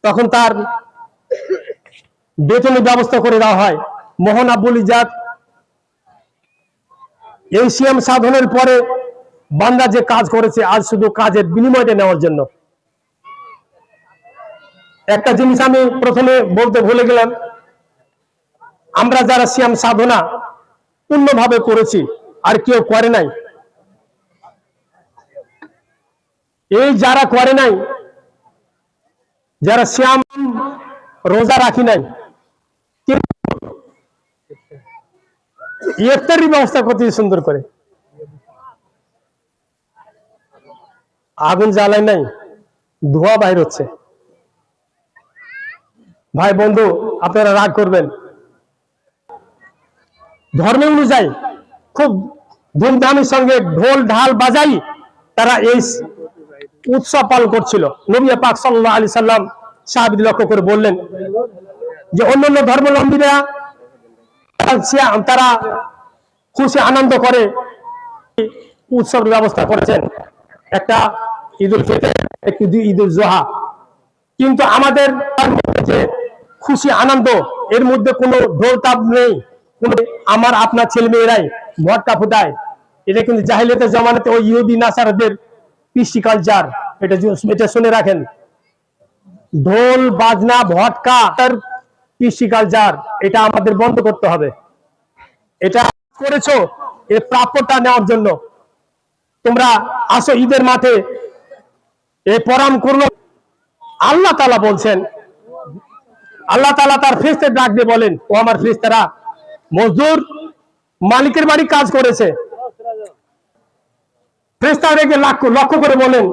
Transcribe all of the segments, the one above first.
তখন তার বেতনের ব্যবস্থা করে দেওয়া হয়। মোহন আব্বুল ইজাদ এই সিয়াম সাধনের পরে বান্দা যে কাজ করেছে আজ শুধু কাজের বিনিময়টা নেওয়ার জন্য। একটা জিনিস আমি প্রথমে বলতে ভুলে গেলাম, আমরা যারা সিয়াম সাধনা পূর্ণভাবে করেছি আর কেউ করে নাই, এই যারা করে নাই, যারা সিয়াম রোজা রাখি নাই, ইফতারির ব্যবস্থা করতে সুন্দর করে, আগুন জ্বালায় নাই, ধোঁয়া বাইর হচ্ছে। ভাই বন্ধু, আপনারা রাগ করবেন, ধর্ম অনুযায়ী খুব ধুমধামের সঙ্গে ঢোল ঢাল বাজাই তারা এই উৎসব পালন করছিল। নবী পাক সাল্লাল্লাহু আলাইহি সাল্লাম সাহাবীদের লক্ষ্য করে বললেন যে অন্যান্য ধর্মাবলম্বীরা তারা খুশি আনন্দ করে উৎসবের ব্যবস্থা করেছেন, একটা ঈদুল ফিতর, একটি ঈদুল জোহা, কিন্তু আমাদের যে খুশি আনন্দ এর মধ্যে কোনো ঢোল তাপ নেই, আমার আপনার ছেলে মেয়েরাই ভটকা ফুটায়, এটা কিন্তু জাহিলিয়াতের জামানাতে ওই ইহুদি নাসারাদের কৃষি কালচার। এটা শুনে রাখেন, ঢোল বাজনা ভটকা তার কৃষি কালচার, এটা আমাদের বন্ধ করতে হবে। এটা করেছো এর প্রাপ্যতা নেওয়ার জন্য, তোমরা আসো ঈদের মাঠে, এই পরাম করলো। আল্লাহ তাআলা বলছেন, আল্লাহ তাআলা তার ফেরেশতা ডাক দিয়ে বলেন, ও আমার ফেরেশতারা, মজদুর মালিকের বাড়ি কাজ করেছে, ফেরেশতাদেরকে লক্ষ্য করে বলেন,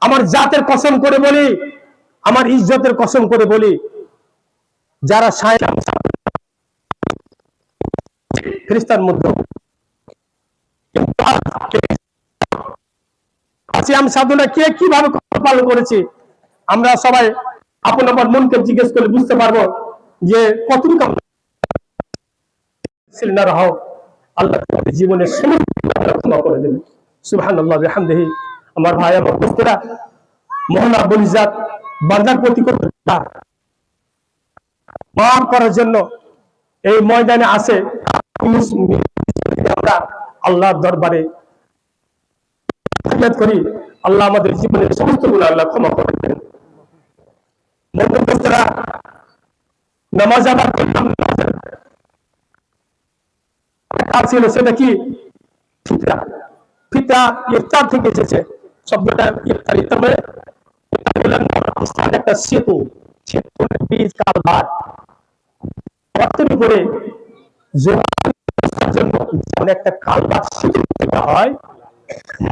আমার জাতের কসম করে বলি, আমার ইজ্জতের কসম করে বলি, যারা ফেরেশতার মধ্যে সিয়াম সাধনা কে কিভাবে পালন করেছি, আমরা সবাই আপন আপন মনকে জিজ্ঞেস করে বুঝতে পারবো যে কতটুকু আল্লাহ জীবনের ক্ষমা করে দেবেন। সুবহানাল্লাহ ওয়া বিহামদিহি। আমার ভাই আমার দোস্তরা, মোহন আব্বুল ইজাদ বান্দার প্রতি মাফ করার জন্য এই ময়দানে আসে, আমরা আল্লাহর দরবারে ফরিয়াদ করি, আল্লাহ আমাদের জীবনের সমস্ত গুনাহ আল্লাহ ক্ষমা করে দেন। দোস্তরা, নামাজ আবার কাজ ছিল, সেটা কি? ফিতরা। ফিতরা ইফতার থেকে এসেছে, শব্দটা ইফতার, একটা সেতু, সেতুর বীজ কালভার্ট গর্তের উপরে জন্য একটা কালভার্ট সেতু হয়,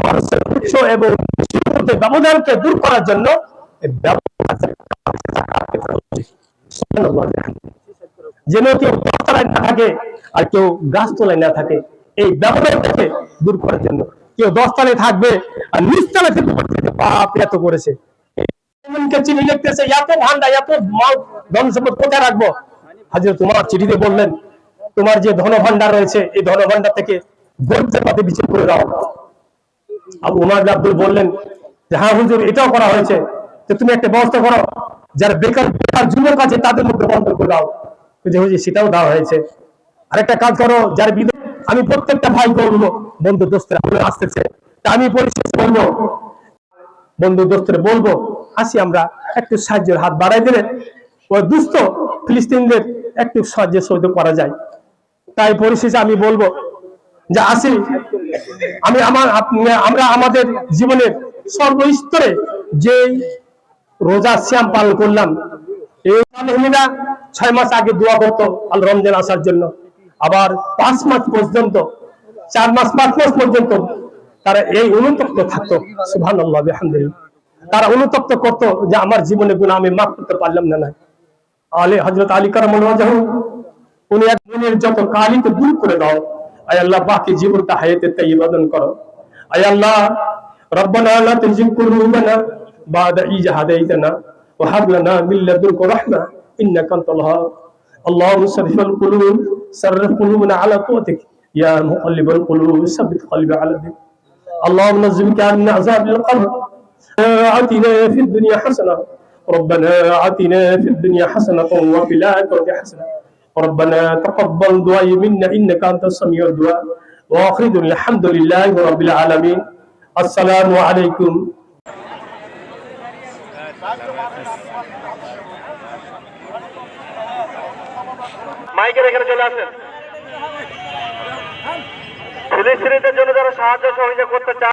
মানুষের উৎস এবং ব্যবধানকে দূর করার জন্য যেন কেউ দশতলায় না থাকে আর কেউ গাছতলায় না থাকে, এই ব্যবধানটাকে দূর করার জন্য। কেউ 10 তলায় থাকবে আর নিচতলায় থেকে বাপ এত করেছে, চিঠি লিখতেছে, এত ভান্ডা, এত মাল ধন সম্পদ কোথায় রাখবো? হযরত উমর চিঠিতে বললেন, তোমার যে ধন ভান্ডার রয়েছে এই ধন ভান্ডার থেকে গরিবদের মধ্যে বিতরণ করে দাও। আবু উমর আব্দুল বললেন যে হ্যাঁ হুজুর, এটাও করা হয়েছে, যে তুমি একটা ব্যবস্থা করো, যারা বেকার যুবক আছে তাদের মধ্যে বন্টন করে দাও। সেটাও দেওয়া হয়েছে। আরেকটা কাজ করো, যারা আমি প্রত্যেকটা ভাই বলবো, বন্ধু দোস্তরা আসতেছে, তা আমি পরিশেষে বলবো, বন্ধু দোস্তরা বলবো, আসি আমরা একটু সাহায্যের হাত বাড়াই দিলে ওই দুস্থ ফিলিস্তিনদের একটু সাহায্য সহযোগ করা যায়। তাই পরিশেষে আমি বলবো যে আসি, আমরা আমাদের জীবনের সর্বস্তরে যে রোজা সিয়াম পালন করলাম, এই 6 মাস আগে দোয়া করতো আল রমজান আসার জন্য, আবার 5 মাস পর্যন্ত, 4 মাস 5 মাস পর্যন্ত তারা এই অনুতপ্ত থাকতো। সুবহানাল্লাহ বিহামদিহি। তারা অনুতপ্ত করতো যে আমার জীবনে গুনাহ আমি মাফ করতে পারলাম না। হযরত আলী কারামাল্লাহু ওয়াজহু, উনি এক মনের যত কালিকে দূর করে দাও, আয় আল্লাহ বাকি জীবনটা হায়াতে তাইয়্যিবা দান করো। আয় আল্লাহ রব্বানা লা তুযিগ কুলুবানা বা'দা ইয হাদাইতানা ওয়া হাব লানা মিন লাদুনকা রাহমা ইন্নাকা আনতাল ওয়াহ্হাব। আল্লাহুম্মা সাররিফাল কুলুব সাররিফ কুলুবানা আলা তাআতিক ইয়া মুকাল্লিবাল কুলুব সাব্বিত কলবি আলা দিক। আল্লাহুম্মা নাজ্জিবকা মিন আযাবিল কবর আতিনা ফিদ দুনিয়া হাসানাহ ربنا آتنا في الدنيا حسنة وفي الآخرة حسنة ربنا تقبل دعائي منا إنك أنت السميع الدعاء وآخر الحمد لله رب العالمين السلام عليكم মাইকের এখানে চলে আসেন। ফিলিস্তিনিদের জন্য যারা সাহায্য সহযোগিতা করতে চান